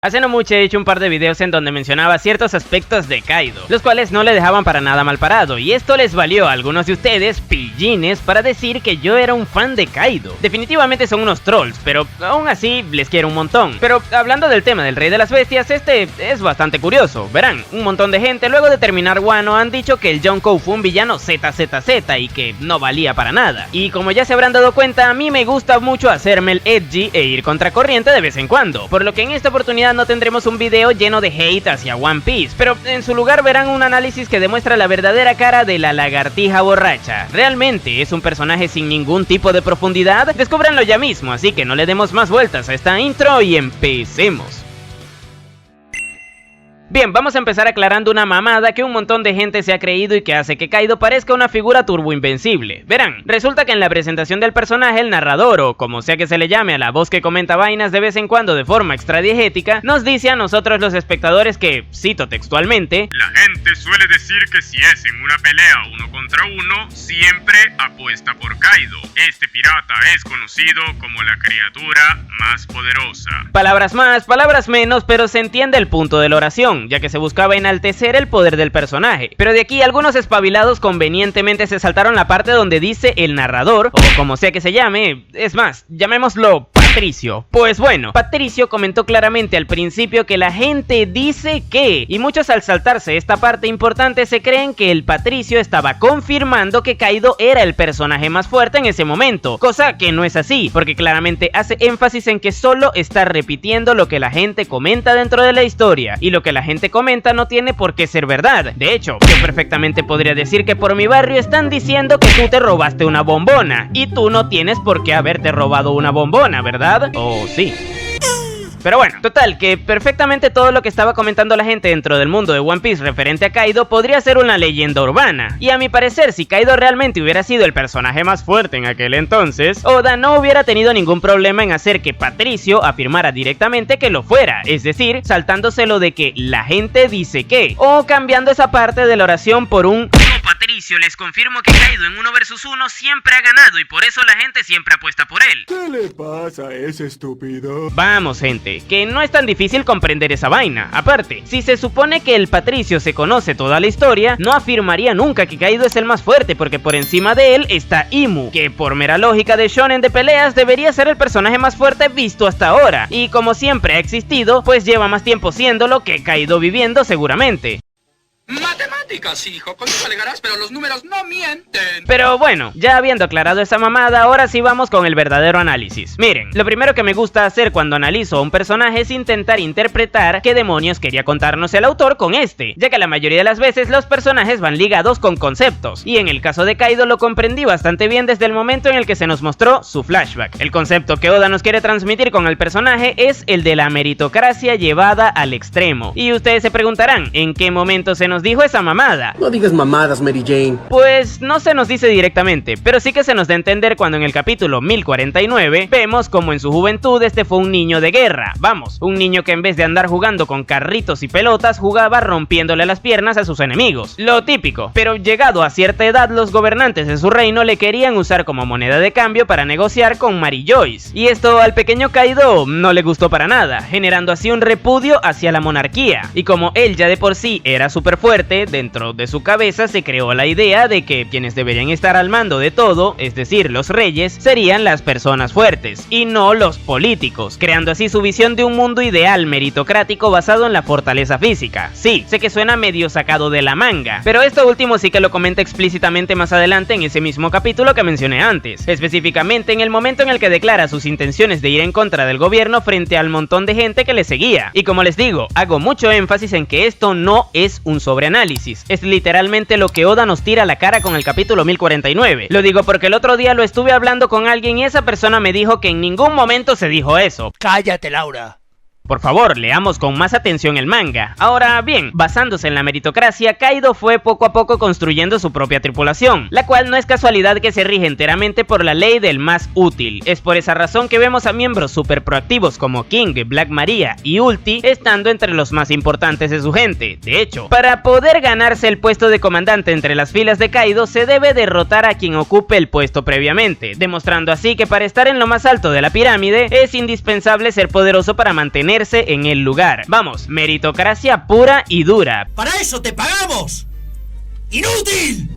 Hace no mucho he hecho un par de videos en donde mencionaba ciertos aspectos de Kaido, los cuales no le dejaban para nada mal parado, y esto les valió a algunos de ustedes, pillines, para decir que yo era un fan de Kaido. Definitivamente son unos trolls, pero aún así les quiero un montón. Pero hablando del tema del Rey de las Bestias, este es bastante curioso. Verán, un montón de gente luego de terminar Wano han dicho que el Yonkou fue un villano ZZZ y que no valía para nada. Y como ya se habrán dado cuenta, a mí me gusta mucho hacerme el edgy e ir contracorriente de vez en cuando, por lo que en esta oportunidad no tendremos un video lleno de hate hacia One Piece, pero en su lugar verán un análisis que demuestra la verdadera cara de la lagartija borracha. ¿Realmente es un personaje sin ningún tipo de profundidad? Descúbranlo ya mismo, así que no le demos más vueltas a esta intro y empecemos. Bien, vamos a empezar aclarando una mamada que un montón de gente se ha creído y que hace que Kaido parezca una figura turbo invencible. Verán, resulta que en la presentación del personaje, el narrador, o como sea que se le llame a la voz que comenta vainas de vez en cuando de forma extradiegética, nos dice a nosotros los espectadores que, cito textualmente, la gente suele decir que si es en una pelea uno contra uno, siempre apuesta por Kaido. Este pirata es conocido como la criatura más poderosa. Palabras más, palabras menos, pero se entiende el punto de la oración, ya que se buscaba enaltecer el poder del personaje. Pero de aquí algunos espabilados convenientemente se saltaron la parte donde dice el narrador, o como sea que se llame, es más, llamémoslo Patricio. Pues bueno, Patricio comentó claramente al principio que la gente dice que, y muchos al saltarse esta parte importante se creen que el Patricio estaba confirmando que Kaido era el personaje más fuerte en ese momento, cosa que no es así, porque claramente hace énfasis en que solo está repitiendo lo que la gente comenta dentro de la historia, y lo que la gente comenta no tiene por qué ser verdad. De hecho, yo perfectamente podría decir que por mi barrio están diciendo que tú te robaste una bombona, y tú no tienes por qué haberte robado una bombona, ¿verdad? ¿O sí? Pero bueno, total, que perfectamente todo lo que estaba comentando la gente dentro del mundo de One Piece referente a Kaido podría ser una leyenda urbana. Y a mi parecer, si Kaido realmente hubiera sido el personaje más fuerte en aquel entonces, Oda no hubiera tenido ningún problema en hacer que Patricio afirmara directamente que lo fuera, es decir, saltándoselo de que la gente dice que, o cambiando esa parte de la oración por un Patricio, les confirmo que Kaido en 1 vs 1 siempre ha ganado y por eso la gente siempre apuesta por él. ¿Qué le pasa a ese estúpido? Vamos, gente, que no es tan difícil comprender esa vaina. Aparte, si se supone que el Patricio se conoce toda la historia, no afirmaría nunca que Kaido es el más fuerte, porque por encima de él está Imu, que por mera lógica de shonen de peleas debería ser el personaje más fuerte visto hasta ahora, y como siempre ha existido, pues lleva más tiempo siéndolo que Kaido viviendo seguramente. Matemáticas, hijo, con eso alegarás, pero los números no mienten. Pero bueno, ya habiendo aclarado esa mamada, ahora sí vamos con el verdadero análisis. Miren, lo primero que me gusta hacer cuando analizo a un personaje es intentar interpretar qué demonios quería contarnos el autor con este, ya que la mayoría de las veces los personajes van ligados con conceptos, y en el caso de Kaido lo comprendí bastante bien desde el momento en el que se nos mostró su flashback. El concepto que Oda nos quiere transmitir con el personaje es el de la meritocracia llevada al extremo, y ustedes se preguntarán, ¿en qué momento se nos dijo esa mamada? No digas mamadas, Mary Jane. Pues no se nos dice directamente, pero sí que se nos da a entender cuando en el capítulo 1049 vemos como en su juventud este fue un niño de guerra. Vamos, un niño que en vez de andar jugando con carritos y pelotas jugaba rompiéndole las piernas a sus enemigos. Lo típico, pero llegado a cierta edad los gobernantes de su reino le querían usar como moneda de cambio para negociar con Mary Joyce. Y esto al pequeño Kaido no le gustó para nada, generando así un repudio hacia la monarquía. Y como él ya de por sí era súper fuerte, dentro de su cabeza se creó la idea de que quienes deberían estar al mando de todo, es decir, los reyes, serían las personas fuertes, y no los políticos, creando así su visión de un mundo ideal meritocrático basado en la fortaleza física. Sí, sé que suena medio sacado de la manga, pero esto último sí que lo comenta explícitamente más adelante en ese mismo capítulo que mencioné antes, específicamente en el momento en el que declara sus intenciones de ir en contra del gobierno frente al montón de gente que le seguía. Y como les digo, hago mucho énfasis en que esto no es un sobreanálisis, es literalmente lo que Oda nos tira a la cara con el capítulo 1049. Lo digo porque el otro día lo estuve hablando con alguien y esa persona me dijo que en ningún momento se dijo eso. Cállate, Laura. Por favor, leamos con más atención el manga. Ahora bien, basándose en la meritocracia, Kaido fue poco a poco construyendo su propia tripulación, la cual no es casualidad que se rige enteramente por la ley del más útil. Es por esa razón que vemos a miembros super proactivos como King, Black Maria y Ulti estando entre los más importantes de su gente. De hecho, para poder ganarse el puesto de comandante entre las filas de Kaido, se debe derrotar a quien ocupe el puesto previamente, demostrando así que para estar en lo más alto de la pirámide es indispensable ser poderoso para mantener ponerse en el lugar. Vamos, meritocracia pura y dura. ¡Para eso te pagamos! ¡Inútil!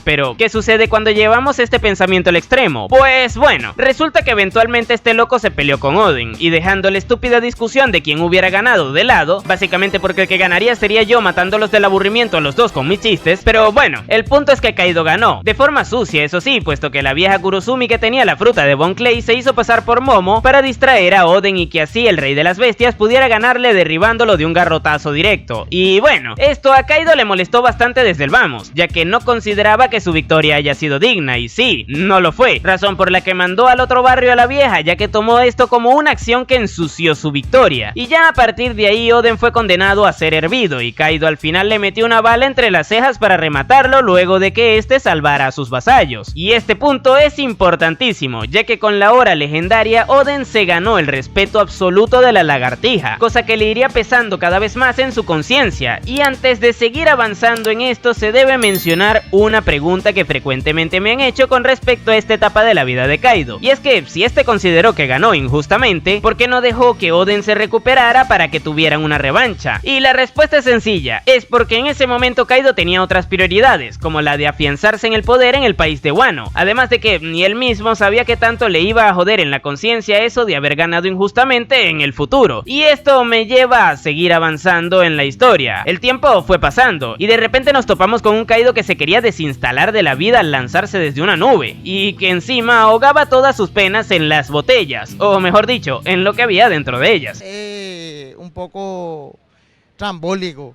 Pero, ¿qué sucede cuando llevamos este pensamiento al extremo? Pues bueno, resulta que eventualmente este loco se peleó con Odin, y dejando la estúpida discusión de quién hubiera ganado de lado, básicamente porque el que ganaría sería yo matándolos del aburrimiento a los dos con mis chistes, pero bueno, el punto es que Kaido ganó, de forma sucia eso sí, puesto que la vieja Kurosumi que tenía la fruta de Bon Clay se hizo pasar por Momo para distraer a Oden y que así el rey de las bestias pudiera ganarle derribándolo de un garrotazo directo. Y bueno, esto a Kaido le molestó bastante desde el vamos, ya que no consideraba que su victoria haya sido digna, y sí, no lo fue, razón por la que mandó al otro barrio a la vieja, ya que tomó esto como una acción que ensució su victoria, y ya a partir de ahí Oden fue condenado a ser hervido, y Kaido al final le metió una bala entre las cejas para rematarlo luego de que este salvara a sus vasallos. Y este punto es importantísimo, ya que con la hora legendaria Oden se ganó el respeto absoluto de la lagartija, cosa que le iría pesando cada vez más en su conciencia. Y antes de seguir avanzando en esto se debe mencionar una pregunta que frecuentemente me han hecho con respecto a esta etapa de la vida de Kaido, y es que si este consideró que ganó injustamente, ¿por qué no dejó que Oden se recuperara para que tuvieran una revancha? Y la respuesta es sencilla, es porque en ese momento Kaido tenía otras prioridades, como la de afianzarse en el poder en el país de Wano, además de que ni él mismo sabía que tanto le iba a joder en la conciencia eso de haber ganado injustamente en el futuro. Y esto me lleva a seguir avanzando en la historia. El tiempo fue pasando, y de repente nos topamos con un Kaido que se quería desinstalar de la vida al lanzarse desde una nube, y que encima ahogaba todas sus penas en las botellas, o mejor dicho, en lo que había dentro de ellas. Un poco trambólico.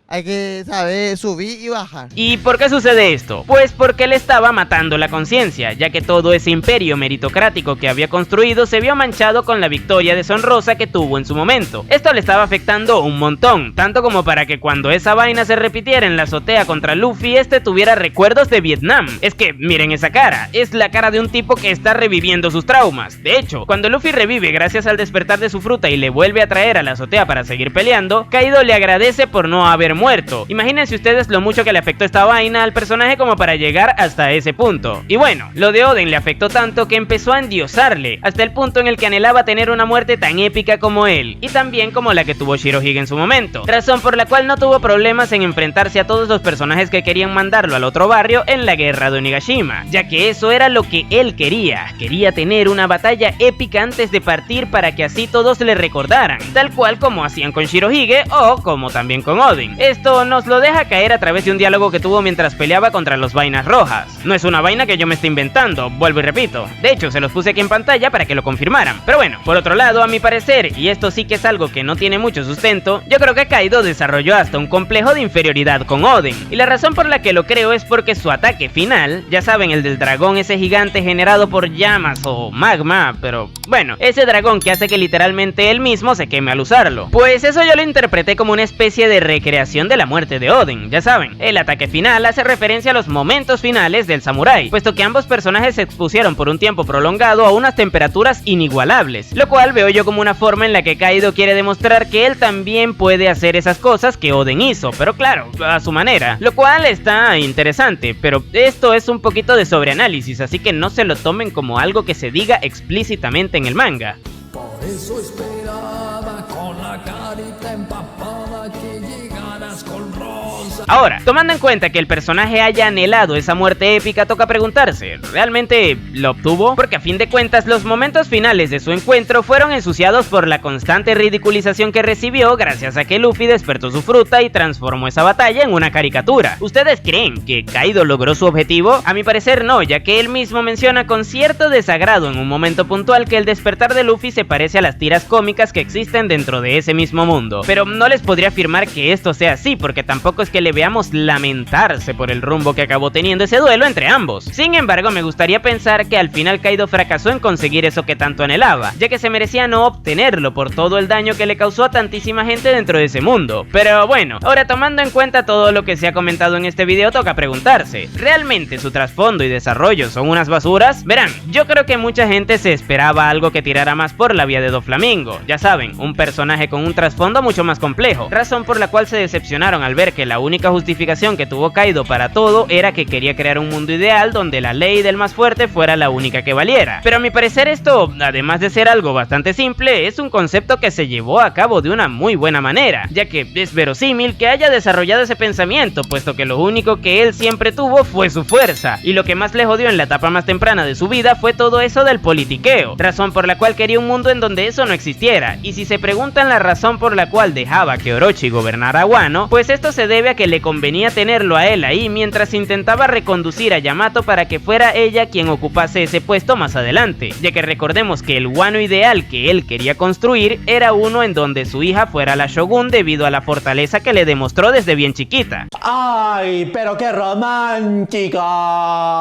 Hay que saber subir y bajar. ¿Y por qué sucede esto? Pues porque él estaba matando la conciencia, ya que todo ese imperio meritocrático que había construido se vio manchado con la victoria deshonrosa que tuvo en su momento. Esto le estaba afectando un montón, tanto como para que cuando esa vaina se repitiera en la azotea contra Luffy, este tuviera recuerdos de Vietnam. Es que, miren esa cara, es la cara de un tipo que está reviviendo sus traumas. De hecho, cuando Luffy revive gracias al despertar de su fruta y le vuelve a traer a la azotea para seguir peleando, Kaido le agradece por no haber muerto. Imagínense ustedes lo mucho que le afectó esta vaina al personaje como para llegar hasta ese punto. Y bueno, lo de Oden le afectó tanto que empezó a endiosarle, hasta el punto en el que anhelaba tener una muerte tan épica como él, y también como la que tuvo Shirohige en su momento, razón por la cual no tuvo problemas en enfrentarse a todos los personajes que querían mandarlo al otro barrio en la guerra de Onigashima, ya que eso era lo que él quería tener una batalla épica antes de partir para que así todos le recordaran, tal cual como hacían con Shirohige o como también con Oden. Esto nos lo deja caer a través de un diálogo que tuvo mientras peleaba contra los Vainas Rojas. No es una vaina que yo me esté inventando, vuelvo y repito. De hecho, se los puse aquí en pantalla para que lo confirmaran. Pero bueno, por otro lado, a mi parecer, y esto sí que es algo que no tiene mucho sustento, yo creo que Kaido desarrolló hasta un complejo de inferioridad con Oden. Y la razón por la que lo creo es porque su ataque final, ya saben, el del dragón ese gigante generado por llamas o magma, pero bueno, ese dragón que hace que literalmente él mismo se queme al usarlo. Pues eso yo lo interpreté como una especie de recreación de la muerte de Oden, ya saben. El ataque final hace referencia a los momentos finales del samurái, puesto que ambos personajes se expusieron por un tiempo prolongado a unas temperaturas inigualables, lo cual veo yo como una forma en la que Kaido quiere demostrar que él también puede hacer esas cosas que Oden hizo, pero claro, a su manera, lo cual está interesante, pero esto es un poquito de sobreanálisis, así que no se lo tomen como algo que se diga explícitamente en el manga. Por eso esperaba con la carita empapada que llegaras con rosa. Ahora, tomando en cuenta que el personaje haya anhelado esa muerte épica, toca preguntarse, ¿realmente lo obtuvo? Porque a fin de cuentas los momentos finales de su encuentro fueron ensuciados por la constante ridiculización que recibió gracias a que Luffy despertó su fruta y transformó esa batalla en una caricatura. ¿Ustedes creen que Kaido logró su objetivo? A mi parecer no, ya que él mismo menciona con cierto desagrado en un momento puntual que el despertar de Luffy se parece a las tiras cómicas que existen dentro de ese mismo mundo, pero no les podría afirmar que esto sea así, porque tampoco es que le veamos lamentarse por el rumbo que acabó teniendo ese duelo entre ambos. Sin embargo, me gustaría pensar que al final Kaido fracasó en conseguir eso que tanto anhelaba, ya que se merecía no obtenerlo por todo el daño que le causó a tantísima gente dentro de ese mundo. Pero bueno, ahora tomando en cuenta todo lo que se ha comentado en este video, toca preguntarse, ¿realmente su trasfondo y desarrollo son unas basuras? Verán, yo creo que mucha gente se esperaba algo que tirara más por la vía de Doflamingo, ya saben, un personaje con un trasfondo mucho más complejo, razón por la cual se decepcionaron al ver que la única única justificación que tuvo Kaido para todo era que quería crear un mundo ideal donde la ley del más fuerte fuera la única que valiera. Pero a mi parecer esto, además de ser algo bastante simple, es un concepto que se llevó a cabo de una muy buena manera, ya que es verosímil que haya desarrollado ese pensamiento, puesto que lo único que él siempre tuvo fue su fuerza, y lo que más le jodió en la etapa más temprana de su vida fue todo eso del politiqueo, razón por la cual quería un mundo en donde eso no existiera. Y si se preguntan la razón por la cual dejaba que Orochi gobernara a Wano, pues esto se debe a que le convenía tenerlo a él ahí mientras intentaba reconducir a Yamato para que fuera ella quien ocupase ese puesto más adelante, ya que recordemos que el Wano ideal que él quería construir era uno en donde su hija fuera la Shogun debido a la fortaleza que le demostró desde bien chiquita. ¡Ay, pero qué romántica!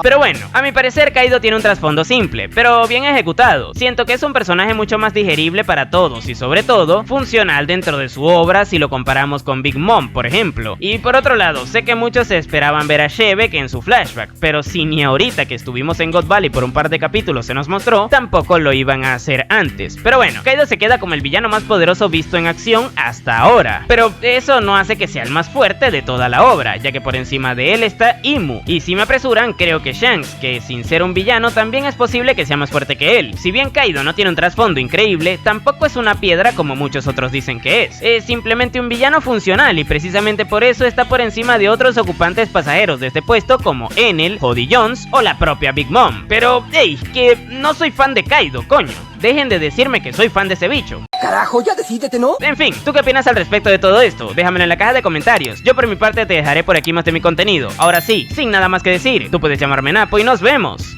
Pero bueno, a mi parecer Kaido tiene un trasfondo simple, pero bien ejecutado. Siento que es un personaje mucho más digerible para todos y sobre todo, funcional dentro de su obra si lo comparamos con Big Mom, por ejemplo. Y por otro lado, sé que muchos se esperaban ver a Shebeck en su flashback, pero si ni ahorita que estuvimos en God Valley por un par de capítulos se nos mostró, tampoco lo iban a hacer antes. Pero bueno, Kaido se queda como el villano más poderoso visto en acción hasta ahora. Pero eso no hace que sea el más fuerte de toda la obra, ya que por encima de él está Imu. Y si me apresuran, creo que Shanks, que sin ser un villano también es posible que sea más fuerte que él. Si bien Kaido no tiene un trasfondo increíble, tampoco es una piedra como muchos otros dicen que es. Es simplemente un villano funcional y precisamente por eso está por encima de otros ocupantes pasajeros de este puesto como Enel, Jody Jones o la propia Big Mom. Pero, hey, que no soy fan de Kaido, coño. Dejen de decirme que soy fan de ese bicho. Carajo, ya decídete, ¿no? En fin, ¿tú qué opinas al respecto de todo esto? Déjamelo en la caja de comentarios. Yo por mi parte te dejaré por aquí más de mi contenido. Ahora sí, sin nada más que decir, tú puedes llamarme Napo y nos vemos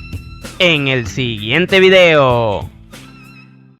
en el siguiente video.